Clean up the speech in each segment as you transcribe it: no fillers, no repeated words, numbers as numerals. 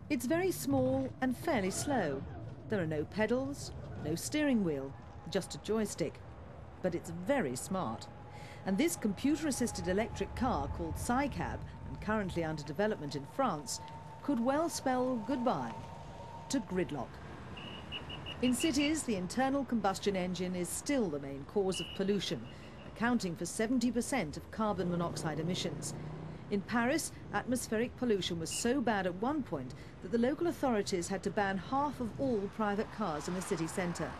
It's very small and fairly slow. There are no pedals, no steering wheel, just a joystick. But it's very smart. And this computer-assisted electric car called Cybe Cab, and currently under development in France, could well spell goodbye to gridlock. In cities, the internal combustion engine is still the main cause of pollution, accounting for 70% of carbon monoxide emissions. In Paris, atmospheric pollution was so bad at one point that the local authorities had to ban half of all private cars in the city centre.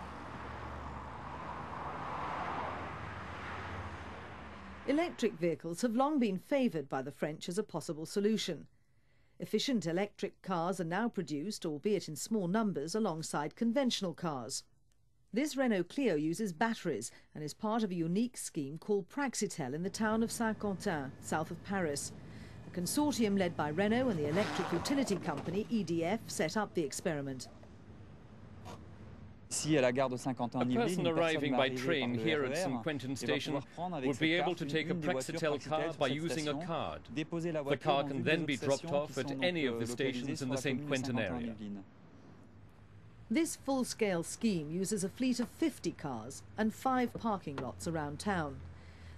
Electric vehicles have long been favoured by the French as a possible solution. Efficient electric cars are now produced, albeit in small numbers, alongside conventional cars. This Renault Clio uses batteries and is part of a unique scheme called Praxitele in the town of Saint-Quentin, south of Paris. A consortium led by Renault and the electric utility company EDF set up the experiment. A person arriving by train here at St. Quentin station would be able to take a Praxitele car by using a card. The car can then be dropped off at any of the stations in the St. Quentin area. This full-scale scheme uses a fleet of 50 cars and 5 parking lots around town.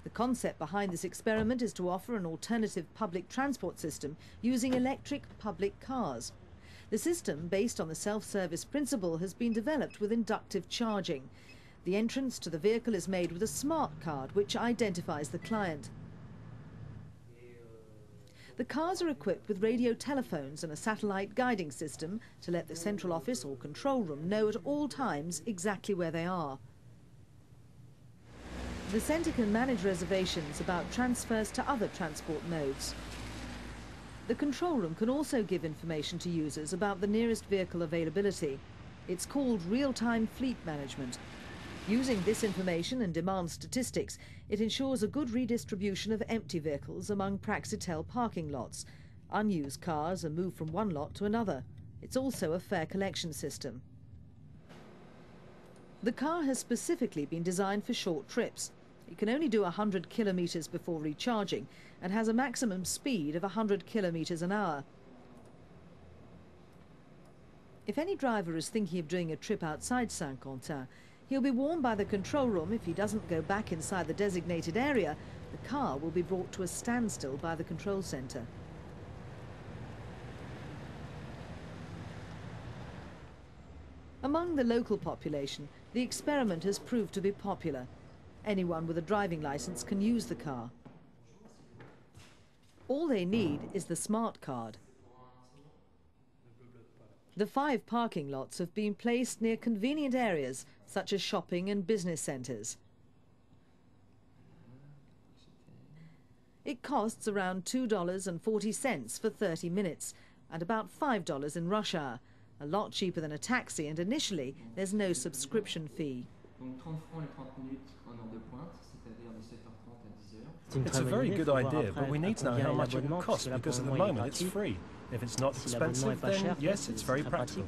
The concept behind this experiment is to offer an alternative public transport system using electric public cars. The system, based on the self-service principle, has been developed with inductive charging. The entrance to the vehicle is made with a smart card which identifies the client. The cars are equipped with radio telephones and a satellite guiding system to let the central office or control room know at all times exactly where they are. The centre can manage reservations about transfers to other transport modes. The control room can also give information to users about the nearest vehicle availability. It's called real-time fleet management. Using this information and demand statistics, it ensures a good redistribution of empty vehicles among Praxitele parking lots. Unused cars are moved from one lot to another. It's also a fare collection system. The car has specifically been designed for short trips. It can only do 100 kilometres before recharging and has a maximum speed of 100 kilometres an hour. If any driver is thinking of doing a trip outside Saint-Quentin, he'll be warned by the control room if he doesn't go back inside the designated area. The car will be brought to a standstill by the control centre. Among the local population, the experiment has proved to be popular. Anyone with a driving licence can use the car. All they need is the smart card. The 5 parking lots have been placed near convenient areas such as shopping and business centres. It costs around $2.40 for 30 minutes and about $5 in rush hour, a lot cheaper than a taxi, and initially there's no subscription fee. It's a very good idea, but we need to know how much it will cost, because at the moment it's free. If it's not expensive, then yes, it's very practical.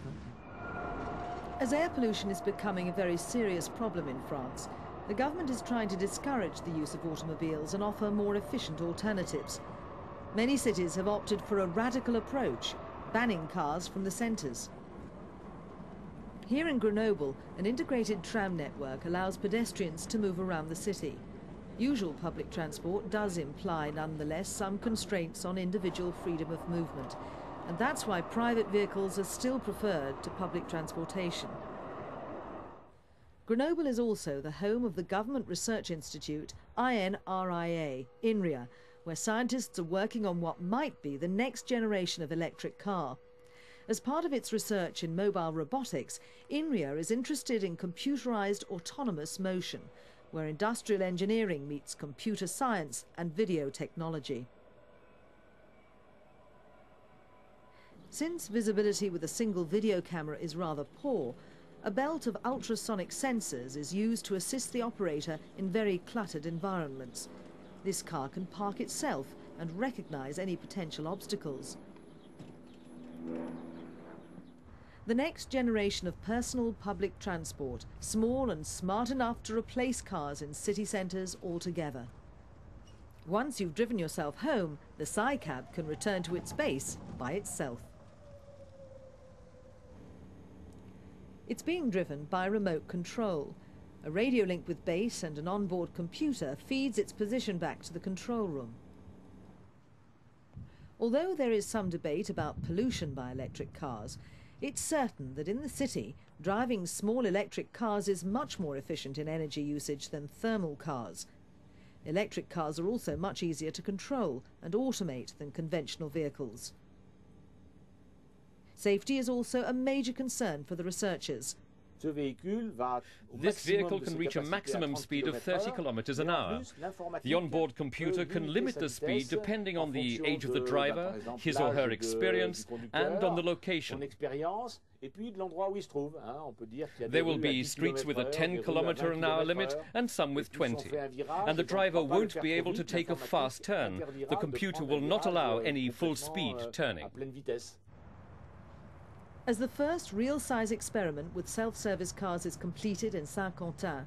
As air pollution is becoming a very serious problem in France, the government is trying to discourage the use of automobiles and offer more efficient alternatives. Many cities have opted for a radical approach, banning cars from the centres. Here in Grenoble, an integrated tram network allows pedestrians to move around the city. Usual public transport does imply, nonetheless, some constraints on individual freedom of movement, and that's why private vehicles are still preferred to public transportation. Grenoble is also the home of the Government Research Institute, INRIA, INRIA, where scientists are working on what might be the next generation of electric car. As part of its research in mobile robotics, INRIA is interested in computerized autonomous motion, where industrial engineering meets computer science and video technology. Since visibility with a single video camera is rather poor, a belt of ultrasonic sensors is used to assist the operator in very cluttered environments. This car can park itself and recognize any potential obstacles. The next generation of personal public transport, small and smart enough to replace cars in city centres altogether. Once you've driven yourself home, the Cybe Cab can return to its base by itself. It's being driven by remote control. A radio link with base and an onboard computer feeds its position back to the control room. Although there is some debate about pollution by electric cars, it's certain that in the city, driving small electric cars is much more efficient in energy usage than thermal cars. Electric cars are also much easier to control and automate than conventional vehicles. Safety is also a major concern for the researchers. This vehicle can reach a maximum speed of 30 kilometers an hour. The onboard computer can limit the speed depending on the age of the driver, his or her experience, and on the location. There will be streets with a 10-kilometer-an-hour limit and some with 20. And the driver won't be able to take a fast turn. The computer will not allow any full-speed turning. As the first real-size experiment with self-service cars is completed in Saint-Quentin,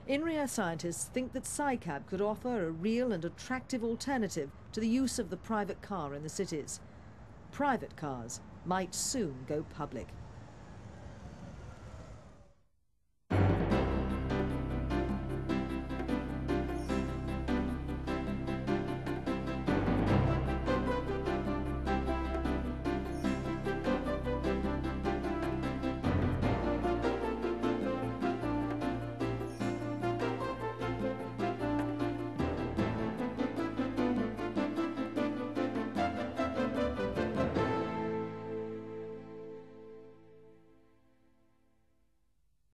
INRIA scientists think that Cybe Cab could offer a real and attractive alternative to the use of the private car in the cities. Private cars might soon go public.